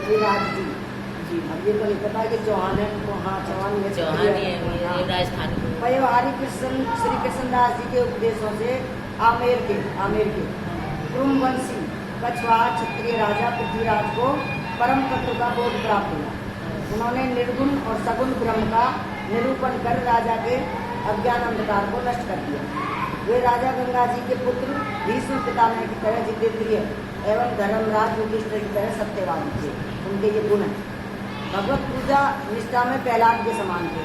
पृथ्वीराज जी। अब ये तो नहीं पता कि चौहान है तो हाँ चौहान में चौहान ही है, ये राजस्थान के। व्यवहारिक श्री कृष्णदास जी के उपदेशों से आमेर के कुरुवंशी कछवाहा क्षत्रिय राजा पृथ्वीराज को परम तत्व का बोध प्राप्त हुआ। उन्होंने निर्गुण और सगुण ब्रह्म का निरूपण कर राजा के अज्ञान अंधकार को नष्ट कर दिया। वे राजा गंगा जी के पुत्र भीष्म पितामह की तरह जितेंद्रिय एवं धर्मराज युधिष्ठिर की तरह सत्यवादी थे। उनके ये गुण हैं। भगवत पूजा निष्ठा में प्रहलाद के समान थे।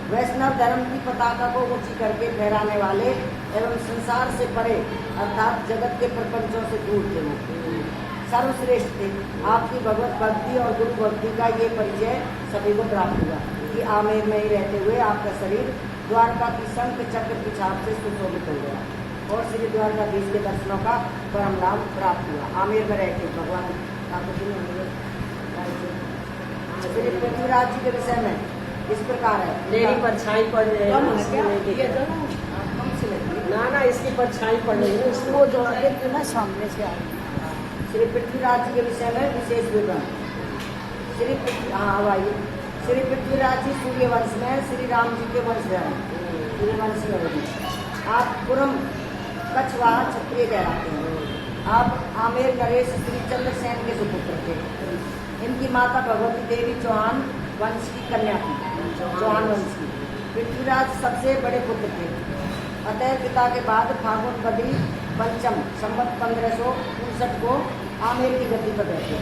वैष्णव धर्म की पताका को ऊंची करके फहराने वाले एवं संसार से परे अर्थात जगत के प्रपंचों से दूर थे। वो सर्वश्रेष्ठ थे। आपकी भगवत भक्ति और गुरु भक्ति का ये परिचय सभी को प्राप्त हुआ कि आमेर में ही रहते हुए आपका शरीर द्वारका की शंख चक्र की छाप से सुशोभित हो गया और श्री द्वारकाधीश के दर्शनों का परम लाभ प्राप्त हुआ। आमेर में रहते भगवान श्री पृथ्वीराज जी के विषय में इस प्रकार है। मेरी परछाई पड़ रही है ना, इसकी परछाई पड़ रही है, इसको जो है ना सामने से आए। श्री पृथ्वीराज जी के विषय में विशेष विवरण। श्री पृथ्वीराज जी सूर्यवंश में श्री राम जी के वंशधर हैं। सूर्यवंशी अवधि आप पुरम कछवाहा क्षत्रिय कहलाते हैं। आप आमेर नरेश श्री चंद्रसेन के सुपुत्र थे। इनकी माता भगवती देवी चौहान वंश की कन्या थी। चौहान वंश की पृथ्वीराज सबसे बड़े पुत्र थे। अतः पिता के बाद फागुन बद्री पंचम संवत 1559 को आमेर की गद्दी पर बैठे।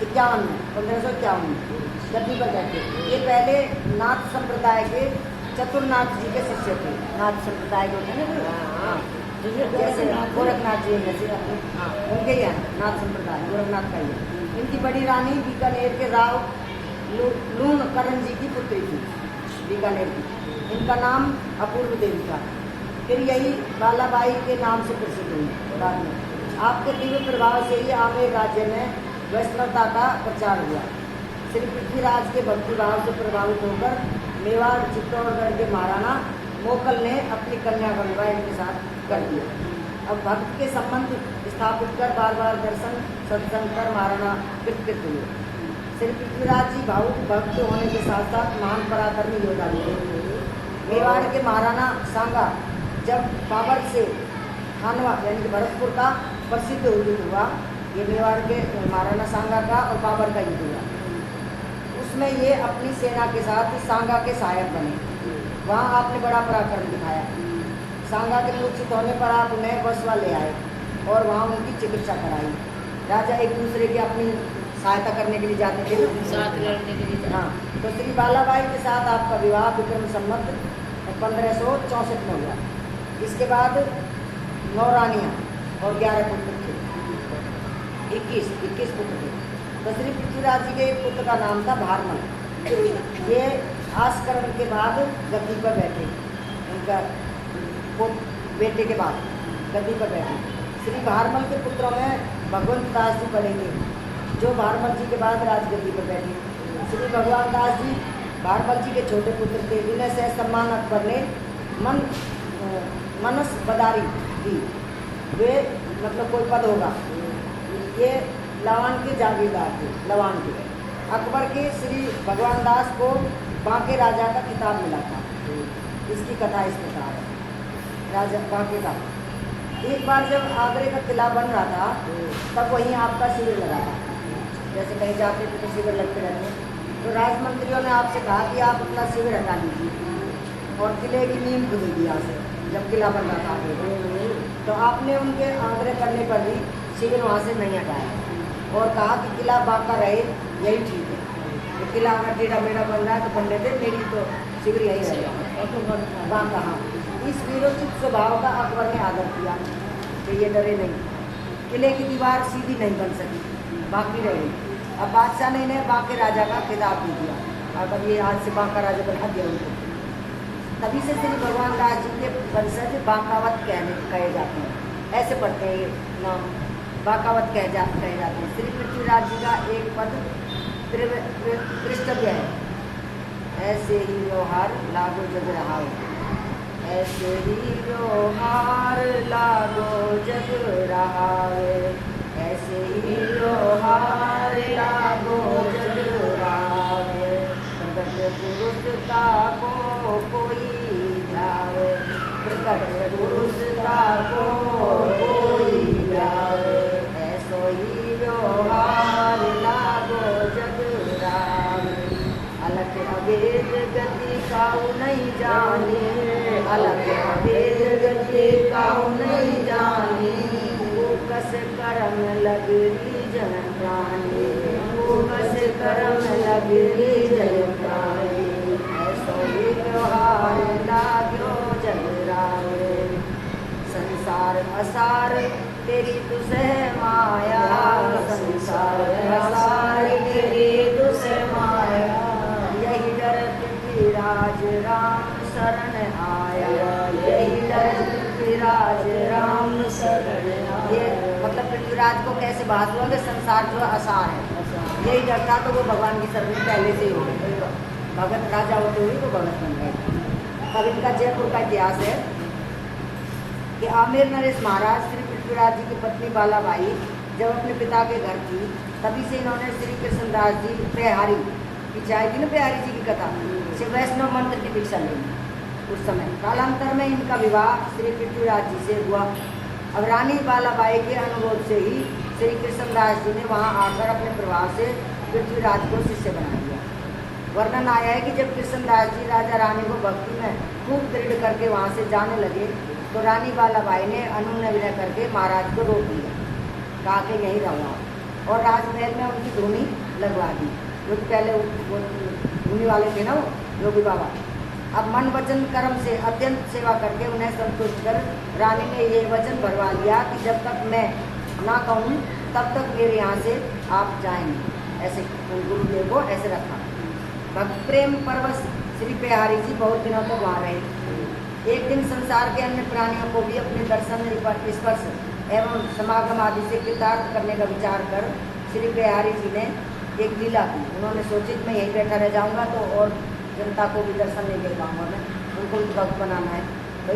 1551 में गद्दी पर बैठे। ये पहले नाथ संप्रदाय के चतुर्नाथ जी के शिष्य थे। नाथ संप्रदाय के होते हैं ना, जैसे गोरखनाथ जी जैसे उनके ही नाथ संप्रदाय गोरखनाथ का ही। इनकी बड़ी रानी बीकानेर के राव लूण करण जी की पुत्री थी। बीकानेर की इनका नाम अपूर्व देवी था। फिर यही बालाबाई के नाम से प्रसिद्ध हुई बाद में। आपके दिव्य प्रभाव से ही आमेर राज्य में वैष्णवता का प्रचार हुआ। श्री पृथ्वीराज के भक्ति भाव से प्रभावित होकर मेवाड़ चित्तौड़गढ़ के महाराणा मोकल ने अपनी कन्या का विवाह इनके साथ कर दिया। अब भक्त के संबंध स्थापित कर बार बार दर्शन सत्संग कर महाराणा कृतकृत हुए। श्री पृथ्वीराज जी भावुक भक्त होने के साथ साथ महान पराक्रमी योद्धा थे। मेवाड़ के महाराणा सांगा जब बाबर से खानवा यानी कि भरतपुर का प्रसिद्ध युद्ध हुआ, ये मेवाड़ के महाराणा सांगा का और बाबर का युद्ध हुआ, उसमें ये अपनी सेना के साथ सांगा के सहायक बने। वहाँ आपने बड़ा पराक्रम दिखाया। सांगा के मूर्छित होने पर आप उन्हें बसवा ले आए और वहाँ उनकी चिकित्सा कराई। राजा एक दूसरे की अपनी सहायता करने के लिए जाते थे ना, साथ लड़ने के लिए। हाँ, तो श्री बालाबाई के साथ आपका विवाह विक्रम संवत 1564 में हुआ। इसके बाद 9 रानियाँ और 11 पुत्र थे। 21 पुत्र थे। तो श्री पृथ्वीराज जी के एक पुत्र का नाम था भारमल। ये आस्करण के बाद गद्दी पर बैठे। उनका बेटे के बाद गद्दी पर बैठे। श्री भारमल के पुत्रों में भगवंत दास जी बने थे, जो भारमल जी के बाद राजगद्दी पर बैठे। श्री भगवान दास जी भारमल जी के छोटे पुत्र थे, जिन्हें सह सम्मान अकबर ने मनस बदारी दी। वे मतलब कोई पद होगा, ये लवान के जागीरदार थे। लवान के अकबर के श्री भगवान दास को बांके राजा का खिताब मिला था। इसकी कथा इस प्रकार है। राजा बांके का एक बार जब आगरे का किला बन रहा था, तब वहीं आपका शिविर लगा था। जैसे कहीं जाते थे तो शिविर लगते रहते, तो राजमंत्रियों ने आपसे कहा कि आप अपना शिविर हटा लीजिए और किले की नींव खुदेगी यहाँ से। जब किला बन रहा था आगरे, तो आपने उनके आग्रह करने पर भी शिविर वहाँ से नहीं हटाया और कहा कि किला बांका रहे, यही ठीक है। तो किला अगर टेढ़ा मेढ़ा बन रहा है तो बनने दे, मेरी तो शिविर यही रहेगा बांका। हाँ, इस वीरोचित स्वभाव का अकबर ने आदर किया कि ये डरे नहीं। किले की दीवार सीधी नहीं बन सकी, बाकी रह गई। अब बादशाह ने इन्हें बांके राजा का खिताब दे दिया। अब ये आज से बांका राजा बना दिया उनको। तभी से श्री भगवान दास जी के वंशज बांकावत कहे जाते हैं। ऐसे पढ़ते हैं ये नाम, बांकावत कहे जाते हैं। श्री पृथ्वीराज जी का एक पद पृष्ठव्य है। ऐसे ही व्यवहार लागू जग रहा हो, ऐसे ही व्यवहार लागो जग रहा है, ऐसे ही व्यवहार नहीं जानी, अलग भेद गति काहू नहीं जानी, वो कस करम लगरी जन प्राणी, वो कस करम लगरी जन प्राणी, ऐसो ही व्यवहार लाग्यो जग रावे, संसार असार तेरी तुझे माया, संसार असार तेरी तुझे माया, यही डर पृथ्वीराज राम शरण आया, यही डर पृथ्वीराज राम शरण आया। ये मतलब पृथ्वीराज को कैसे बात हुआ कि संसार जो असार है, यही डर था तो वो भगवान की शरण पहले से ही हो गई, भगत राजा होते हुए वो भगत बन गए। अब इनका जयपुर का इतिहास है कि आमेर नरेश महाराज श्री पृथ्वीराज जी की पत्नी बालाबाई जब अपने पिता के घर थी, तभी से इन्होंने श्री कृष्णदास जी पेहारी की चाय थी ना, पेहारी जी की कथा से वैष्णव मंत्र की दीक्षा ली उस समय। कालांतर में इनका विवाह श्री पृथ्वीराज जी से हुआ। अब रानी बालाबाई के अनुरोध से ही श्री कृष्णदास जी ने वहाँ आकर अपने प्रभाव से पृथ्वीराज को शिष्य बना दिया। वर्णन आया है कि जब कृष्णदास जी राजा रानी को भक्ति में खूब दृढ़ करके वहाँ से जाने लगे तो रानी बालाबाई ने अनुनय विनय करके महाराज को रोक दिया, कहा कि यहीं रहो आप, और राजमहल में उनकी धूनी लगवा दी। जो पहले वो धूनी वाले थे ना, वो योगी बाबा। अब मन वचन कर्म से अत्यंत सेवा करके उन्हें संतुष्ट कर रानी ने ये वचन भरवा लिया कि जब तक मैं ना कहूँ तब तक मेरे यहाँ से आप जाएंगे। ऐसे गुरुदेव को ऐसे रखा। भक्त प्रेम परवश श्री पेहारी जी बहुत दिनों तक वहाँ रहे। एक दिन संसार के अन्य प्राणियों को भी अपने दर्शन स्पर्श एवं समागम आदि से कृतार्थ करने का विचार कर श्री पेहारी जी ने एक लीला की। उन्होंने सोचित मैं यहीं बैठा रह जाऊंगा तो और जनता को भी दर्शन नहीं दे पाऊंगा, मैं उनको भी भक्त बनाना है। तो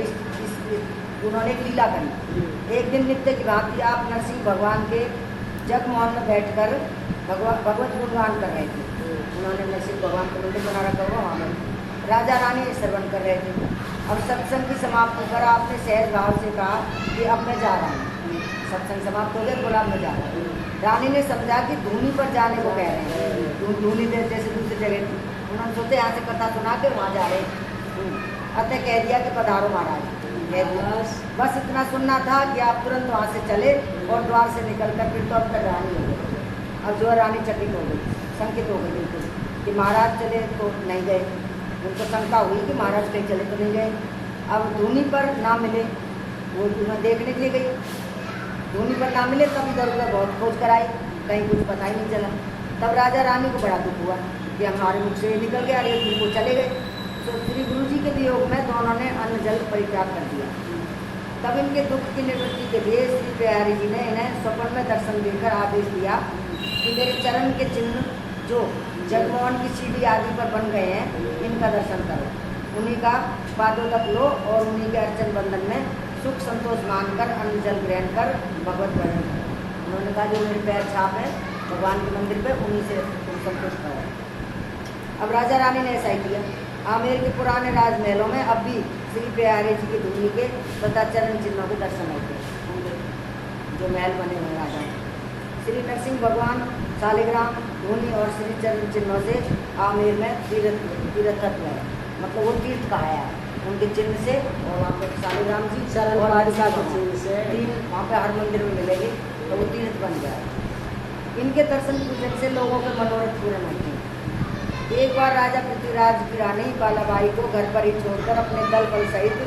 उन्होंने एक लीला करी। एक दिन नित्य की भांति आप नरसिंह भगवान के जगमोहन में बैठकर भगवत गुणगान कर रहे थे। उन्होंने नरसिंह भगवान का मंदिर बना रखा हुआ, वहाँ में राजा रानी श्रवण कर रहे थे। अब सत्संग की समाप्ति पर आपने सहज भाव से कहा कि अब मैं जा रहा हूँ। सत्संग समाप्त हो गया, बोला मैं जा रहा हूँ। रानी ने समझा कि धूनी पर जाने को कह रहे हैं, धूनी दे जैसे दूसरी जगह। उन्होंने सोचा यहाँ से कथा सुना के वहाँ जा रहे हैं, अतः कह दिया कि पधारो महाराज। कह दिया बस इतना सुनना था कि आप तुरंत वहाँ से चले और द्वार से निकल कर फिर तो अब तक रानी हो गई। अब जो है रानी चकित हो गई, संकित हो गई बिल्कुल कि महाराज चले तो नहीं गए। उनको शंका हुई कि महाराज कहीं चले तो नहीं गए। अब धूनी पर ना मिले, वो उन्हें देखने के लिए गई। धूनी पर ना मिले तब इधर उधर बहुत खोज कराई, कहीं कुछ पता ही नहीं चला। तब राजा रानी को बड़ा दुख हुआ कि हमारे मुख से निकल गया, अरे उनको चले गए। तो श्री गुरु जी के वियोग में दोनों ने अन्न जल परित्याग कर दिया। तब इनके दुख की निवृत्ति के लिए श्री पेहारी जी ने इन्हें स्वप्न में दर्शन देकर आदेश दिया कि मेरे चरण के चिन्ह जो जगमोहन की सीढ़ी आदि पर बन गए हैं, इनका दर्शन करो, उन्हीं का पादोदक लो और उन्हीं के अर्चन बंधन में सुख संतोष मानकर अन्न जल ग्रहण कर भगवत भजन करो। उन्होंने कहा जो मेरे पैर छाप है भगवान के मंदिर पे, उन्हीं से तुम संतुष्ट करो। अब राजा रानी ने ऐसा ही किया। आमेर के पुराने राजमहलों में अब भी श्री पेहारी जी की धूनी के तथा चरण चिन्हों के दर्शन होते हैं, जो महल बने हुए राजा। श्री नरसिंह भगवान शालिग्राम धूनी और श्री चरण चिन्हों से आमेर में तीर्थत्व है, मतलब वो तीर्थ कहा है उनके चिन्ह से। और वहाँ पर शालिग्राम जी चरण और पादुका के चिन्ह से तीन वहाँ पे हर मंदिर में मिलेंगे, तो वो तीर्थ बन गया। इनके दर्शन पूजन से लोगों के मनोरथ पूर्ण होते हैं। एक बार राजा पृथ्वीराज की रानी बालाबाई को घर पर ही छोड़कर अपने दल बल सहित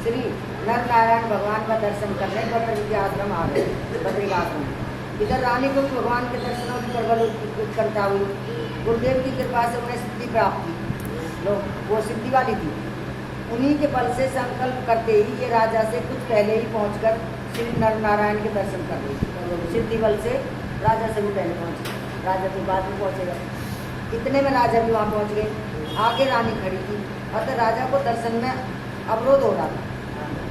श्री नर नारायण भगवान का दर्शन करने बद्री आश्रम आ गए। बद्री आश्रम इधर रानी को भगवान के दर्शनों की प्रबल उत्कंठा हुई। गुरुदेव की कृपा से उन्हें सिद्धि प्राप्त थी, लोग वो सिद्धि वाली थी। उन्हीं के बल से संकल्प करते ही ये राजा से कुछ पहले ही पहुंचकर श्री नर नारायण के दर्शन कर रही। सिद्धि बल से राजा से भी पहले पहुंचे, राजा के बाद में पहुंचेगा। इतने में राजा भी वहाँ पहुँच गए। आगे रानी खड़ी थी, अतः राजा को दर्शन में अवरोध हो रहा था।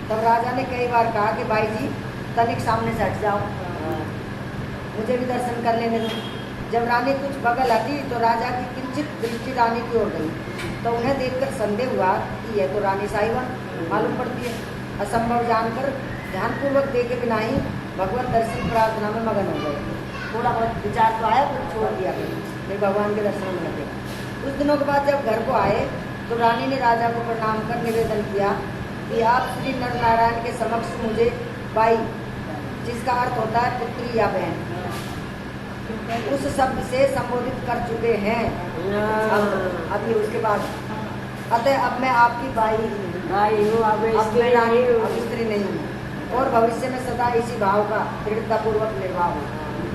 तब राजा ने कई बार कहा कि भाई जी तनिक सामने से हट जाओ, मुझे भी दर्शन कर लेने दो। जब रानी कुछ बगल हटी तो राजा की किंचित दृष्टि रानी की ओर गई, तो उन्हें देखकर संदेह हुआ कि यह तो रानी साहिबन मालूम पड़ती है। असंभव जानकर ध्यानपूर्वक देखे बिना ही भगवत दर्शन प्रार्थना में मगन हो गए। थोड़ा बहुत विचार तो आया, फिर छोड़ दिया, फिर भगवान के दर्शन में लगे। कुछ दिनों के बाद जब घर को आए तो रानी ने राजा को प्रणाम कर निवेदन किया कि आप श्री नर नारायण के समक्ष मुझे बाई, जिसका अर्थ होता है पुत्री या बहन, उस शब्द से संबोधित कर चुके हैं। अभी उसके बाद अतः अब मैं आपकी बाई भाई हूँ, अब अब मैं रानी अब स्त्री नहीं हूँ और भविष्य में सदा इसी भाव का दृढ़तापूर्वक निर्वाह हो।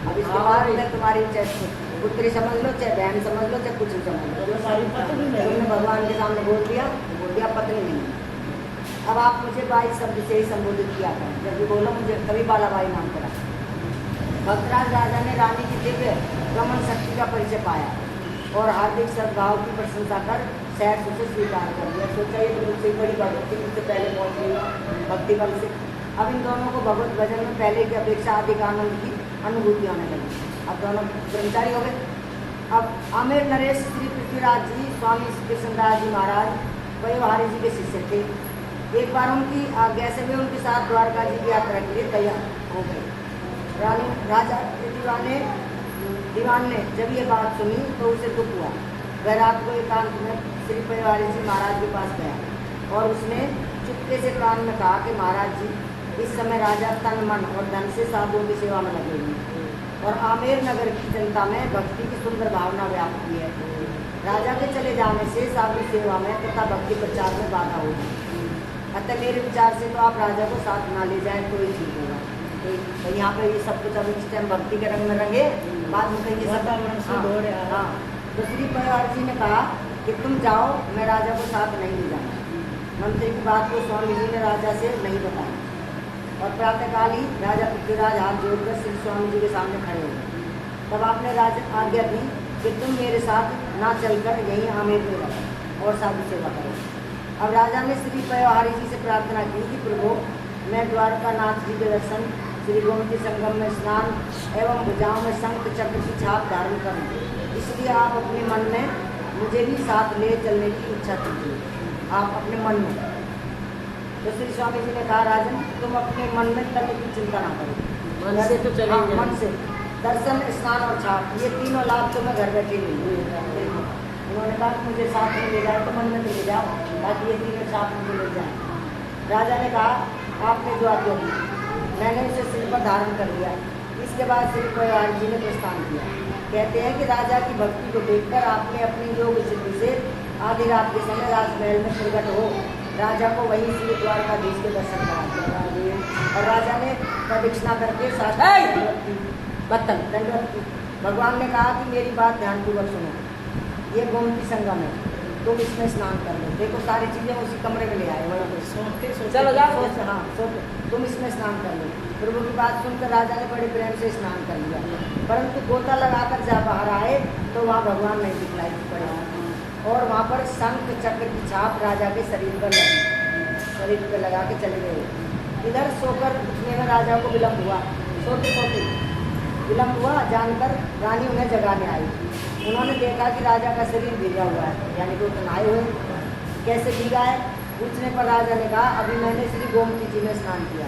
अब इसके बाद मैं तुम्हारी चाहे पुत्री समझ लो, चाहे बहन समझ लो, चाहे कुछ भी समझ लो, तुमने भगवान के सामने बोल दिया पत्नी नहीं है। अब आप मुझे बाई शब्द से ही संबोधित किया करें, जब भी बोलो मुझे कभी बालाबाई नाम करा। भक्तराज राजा ने रानी की दिव्य गमन शक्ति का परिचय पाया और हार्दिक सद्भाव की प्रशंसा कर शहर उसे स्वीकार कर दिया। सोचा ये तो मुझसे बड़ी बात होती है, मुझसे पहले पहुँच गई भक्ति बल से। अब इन दोनों को भगवत भजन में पहले की अपेक्षा अधिक आनंद की अनुभूति होने लगी। अब दोनों ब्रह्मचारी हो गए। अब आमेर नरेश श्री पृथ्वीराज जी स्वामी कृष्णदास जी महाराज पयोहारी जी के शिष्य थे। एक बार उनकी आज्ञा से वे उनके साथ द्वारका जी की यात्रा के लिए तैयार हो गए। रानी राजा के दीवान ने जब ये बात सुनी तो उसे दुख हुआ। वह रात को एकांत में श्री पयोहारी जी महाराज के पास गया और उसने चुपके से कान में कहा कि महाराज जी, इस समय राजा तन मन और धन से साधुओं की सेवा में लगे हुए और आमेर नगर की जनता में भक्ति की सुंदर भावना व्याप्त हुई है। राजा के चले जाने से साधु सेवा में तथा भक्ति प्रचार में बाधा होगी। अतः मेरे विचार से तो आप राजा को साथ ना ले जाएं तो ही ठीक होगा। तो यहाँ पे ये सब कुछ अब इस टाइम भक्ति के रंग में रंगे, बाद में कहीं सब। हाँ, तो श्री पयोहारी जी ने कहा कि तुम जाओ, मैं राजा को साथ नहीं ले जाऊँगा। मंत्री की बात को स्वामी जी ने राजा से नहीं बताया और प्रातःकाल ही राजा पृथ्वीराज हाथ जोड़कर श्री स्वामी जी के सामने खड़े हो गए। तब आपने राजा आज्ञा दी कि तुम मेरे साथ ना चलकर यहीं आमेर में रहो और साधु सेवा करो। अब राजा ने श्री पयोहारी जी से प्रार्थना की कि प्रभु, मैं द्वारका नाथ जी के दर्शन, श्री गोमती संगम में स्नान एवं भुजाओं में शंख चक्र की छाप धारण करूँ, इसलिए आप अपने मन में मुझे भी साथ ले चलने की इच्छा कीजिए। आप अपने मन में। तो श्री स्वामी जी ने कहा, राजन तुम अपने मन में तन की चिंता ना करो, मन से तो चलेंगे। मन से दर्शन, स्नान और छाप, ये तीनों लाभ तो मैं घर बैठे नहीं हूँ। उन्होंने कहा कि मुझे साथ में ले जाए तो मन में ले जाओ, ताकि ये तीनों छाप मुझे ले जाए। राजा ने कहा, आपने जो आज्ञा दी मैंने उसे सिर पर धारण कर लिया। इसके बाद श्री पयोहारी जी ने प्रस्थान किया। कहते हैं कि राजा की भक्ति को देखकर आपने अपनी योग सिद्धि से आधी रात के समय राजमहल में प्रकट हो राजा को वहीं श्री द्वारकाधीश के दर्शन करा दिए और राजा ने प्रदक्षिणा करके दंडवत की। भगवान ने कहा कि मेरी बात ध्यानपूर्वक सुनो, ये गोमती संगम है, तुम इसमें स्नान कर लो। देखो सारी चीज़ें उसी कमरे में ले आए, चलो जाओ। हाँ तुम इसमें स्नान कर लो। प्रभु की बात सुनकर राजा ने बड़े प्रेम से स्नान कर लिया, परंतु गोता लगाकर जब बाहर आए तो वहाँ भगवान नहीं दिखलाई पड़े और वहाँ पर शंख चक्र की छाप राजा के शरीर पर लगी, शरीर पर लगा के चले गए। इधर सोकर उठने में राजा को विलम्ब हुआ, सोते सोते विलम्ब हुआ जानकर रानी उन्हें जगाने आई। उन्होंने देखा कि राजा का शरीर भीगा हुआ है, यानी कि वो नहाए हुए। कैसे भीगा है पूछने पर राजा ने कहा, अभी मैंने श्री गोमती जी में स्नान किया,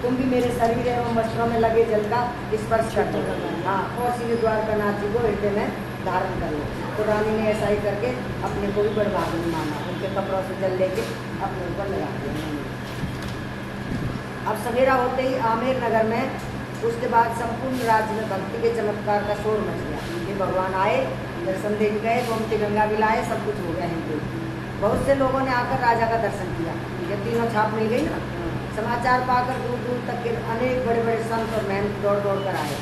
तुम भी मेरे शरीर एवं वस्त्रों में लगे जल का स्पर्श कर लो। हाँ, और श्री द्वारकानाथ जी को हृदय में धारण कर लो। तो रानी ने ऐसा ही करके अपने को भी बर्बादी माना, उनके कपड़ों से जल लेके अपने ऊपर लगा दिया। अब सवेरा होते ही आमेर नगर में उसके बाद संपूर्ण राज्य में भक्ति के चमत्कार का शोर मच गया। ये भगवान आए, दर्शन देख गए, गोमती गंगा भी लाए, सब कुछ हो गया हिंदू। बहुत से लोगों ने आकर राजा का दर्शन किया। ये तीनों छाप मिल गई ना। समाचार पाकर दूर दूर तक के अनेक बड़े बड़े संत और महंत दौड़ दौड़ कर आए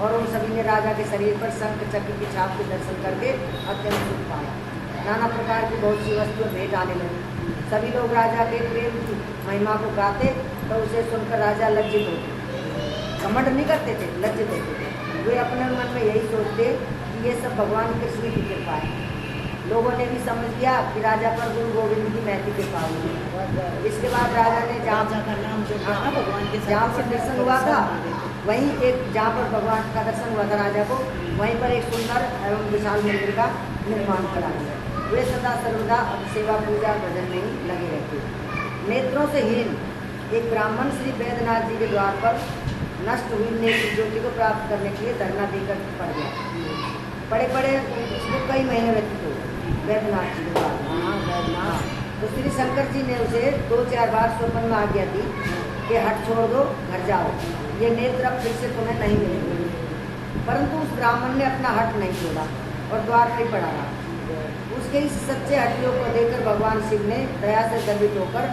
और उन सभी ने राजा के शरीर पर शंख चक्र की छाप के दर्शन करके अत्यंत सुख पाया। नाना प्रकार की बहुत सी वस्तुएं भेंट आने लगी। सभी लोग राजा के प्रेम की महिमा को गाते तो उसे सुनकर राजा लज्जित होते, घमंड नहीं करते थे, लज्जित होते थे। वे अपने मन में यही सोचते कि ये सब भगवान कृष्ण की कृपा है। लोगों ने भी समझ लिया कि राजा पर गुरु गोविंद की महती कृपा हुई। इसके बाद राजा ने जहाँ भगवान के जहाँ पर दर्शन हुआ था वहीं एक जहाँ पर भगवान का दर्शन हुआ था राजा को, वहीं पर एक सुंदर एवं विशाल मंदिर का निर्माण करा दिया। वे सदा सर्वदा सेवा पूजा भजन में ही लगे रहते। नेत्रों से हीन एक ब्राह्मण श्री वैद्यनाथ जी के द्वार पर नष्ट हुई नेत्र ज्योति को प्राप्त करने के लिए धरना देकर पड़ गया। पड़े पड़े उसको कई महीने व्यतीत हो। वैद्यनाथ जी के द्वारा। तो श्री शंकर जी ने उसे 2-4 बार स्वप्न में आज्ञा दी कि हट छोड़ दो, घर जाओ, ये नेत्र अब फिर से तुम्हें नहीं मिलेंगे। परंतु उस ब्राह्मण ने अपना हट नहीं छोड़ा और द्वार पर पड़ा रहा। उसके इस सच्चे हटियों को देखकर भगवान शिव ने दया से दंडित होकर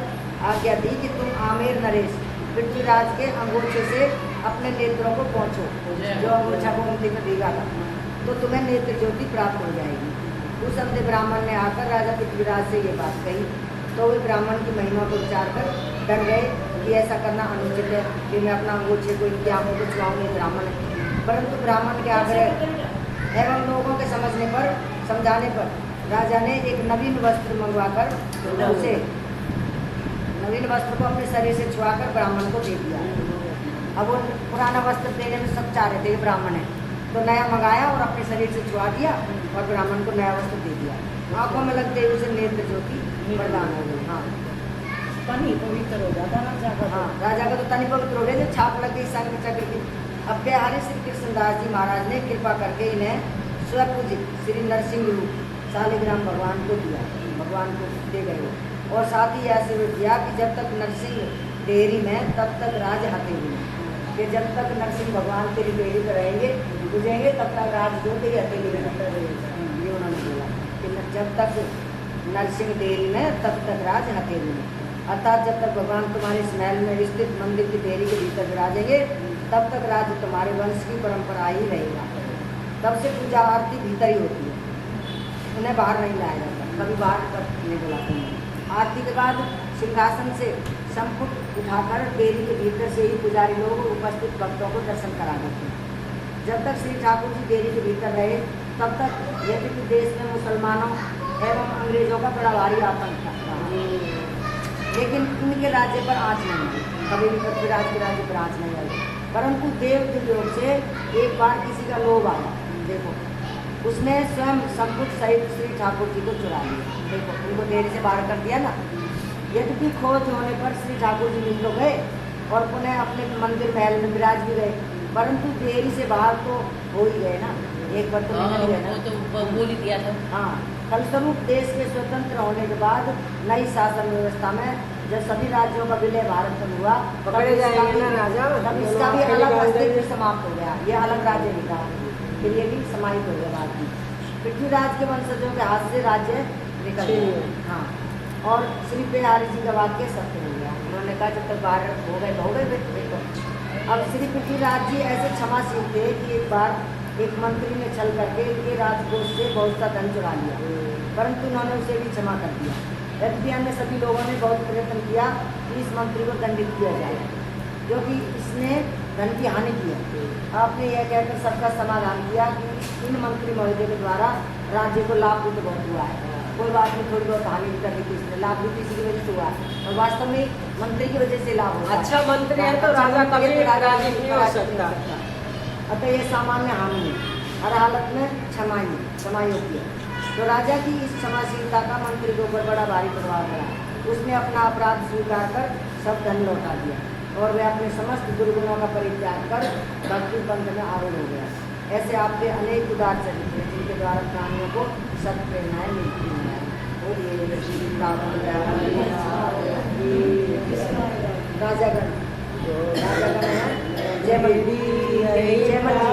आज्ञा दी कि तुम आमेर नरेश पृथ्वीराज के अंगूठे से अपने नेत्रों को पहुँचो, जो अंगूठा को उनके में भीगा था, तो तुम्हें नेत्र ज्योति प्राप्त हो जाएगी। उस अंधे ब्राह्मण ने आकर राजा पृथ्वीराज से ये बात कही, तो वे ब्राह्मण की महिमा को विचार कर डर गए कि ऐसा करना अनुचित है कि मैं अपना अंगूठे को इनकी आंखों को छुआऊँ, ये ब्राह्मण है। परंतु ब्राह्मण के आग्रह एवं लोगों के समझाने पर राजा ने एक नवीन वस्त्र मंगवाकर उसे नवीन वस्त्र को अपने शरीर से छुआकर ब्राह्मण को दे दिया। अब वो पुराना वस्त्र देने में सब चाह रहे थे, ब्राह्मण है, तो नया मंगाया और अपने शरीर से छुआ दिया और ब्राह्मण को नया वस्त्र दे दिया। आंखों में लगते ही उसे नेत्र ज्योति प्रदान हो गई। हाँ, पानी पवित्र हो जाता राजा का। हाँ, राजा का तो तनि पवित्र हो गए थे, छाप लग गई शंख चक्र की। अब बिहारी श्री कृष्णदास जी महाराज ने कृपा करके इन्हें स्वपूजित श्री नरसिंह रूप शालिग्राम भगवान को दिया, भगवान को दे गए। और साथ ही ऐसे भी किया कि जब तक नरसिंह डेयरी में तब तक राज हथेली में, कि जब तक नरसिंह भगवान तेरी डेयरी पर रहेंगे गुजरेंगे तब तक राज जो तेरी हथेली में रहता रहेगा। ये उन्होंने बोला कि जब तक नरसिंह डेयरी में तब तक राज हथेली में, अर्थात जब तक भगवान तुम्हारे इस महल में स्थित मंदिर की डेयरी के भीतर विराजेंगे तब तक राज्य तुम्हारे वंश की परंपरा ही रहेगा। तब से पूजा आरती भीतर ही होती है, उन्हें बाहर नहीं लाया जाता, कभी बाहर तक नहीं बुलाते हैं। आरती के बाद सिंहासन से संपुट उठाकर डेयरी के भीतर से ही पुजारी लोग उपस्थित भक्तों को दर्शन करा देते हैं। जब तक श्री ठाकुर जी डेयरी के भीतर रहे तब तक यद्यपि देश में मुसलमानों एवं अंग्रेजों का बड़ा भारी आतंक था, लेकिन उनके राज्य पर आँच नहीं आई, कभी भी पृथ्वीराज के राज्य पर आँच नहीं आई। परंतु देव दिव्योग से एक बार किसी का लोभ आया, देखो उसने स्वयं संपुट सहित श्री ठाकुर जी को चुरा लिया। देखो उनको देरी से बाहर कर दिया ना। यद्यपि खोज होने पर श्री ठाकुर जी मिल तो गए और पुनः अपने मंदिर महल में विराज भी गए, परंतु देरी से बाहर तो हो ही गए ना, एक बार तो निकल गए ना, तो बोल ही दिया था। हाँ, फलस्वरूप देश के स्वतंत्र होने के बाद नई शासन व्यवस्था में जब सभी राज्यों का विलय भारत में हुआ पकड़े जाएंगे ना राजा, तब इसका भी अलग अस्तित्व समाप्त हो गया। ये अलग राज्य नहीं था, फिर ये भी समाहित हो गया बाद में। पृथ्वीराज के वंशजों के हाथ से राज्य निकल गया। हाँ, और श्री बिहारी जी का वाक्य सत्य हो गया। उन्होंने कहा जब तक बाहर हो गए देखो। अब श्री पृथ्वीराज जी ऐसे क्षमाशील थे कि एक बार एक मंत्री ने छल करके इनके राजकोष से बहुत सा धन चुरा लिया, परंतु उन्होंने उसे भी क्षमा कर दिया। यद्यपि अन्य सभी लोगों ने बहुत प्रयत्न किया कि इस मंत्री को दंडित किया जाए, जो कि इसने धन की हानि की है। आपने यह कहकर सबका समाधान किया कि इन मंत्री महोदय के द्वारा राज्य को लाभ भी तो बहुत हुआ है, कोई बात नहीं, थोड़ी बहुत हानि भी करनी थी, इसने लाभ भी किसी की वजह से हुआ है और वास्तव में मंत्री की वजह से लाभ हुआ। अच्छा मंत्री है तो राजा कभी राजी नहीं हो सकता। अतः यह सामान्य हानि है, हर हालत में क्षमा योग्य है। तो राजा की इस क्षमाशीलता का मंत्री के ऊपर बड़ा भारी प्रभाव पड़ा। उसने अपना अपराध स्वीकार कर सब धन लौटा दिया और वह अपने समस्त दुर्गुणों का परित्याग कर भक्ति पंथ में आरूढ़ हो गया। ऐसे आपके अनेक उदार चरित्र हैं जिनके द्वारा प्राणियों को सत प्रेरणाएँ मिलती हैं। राजागण जयमल तुम्हारा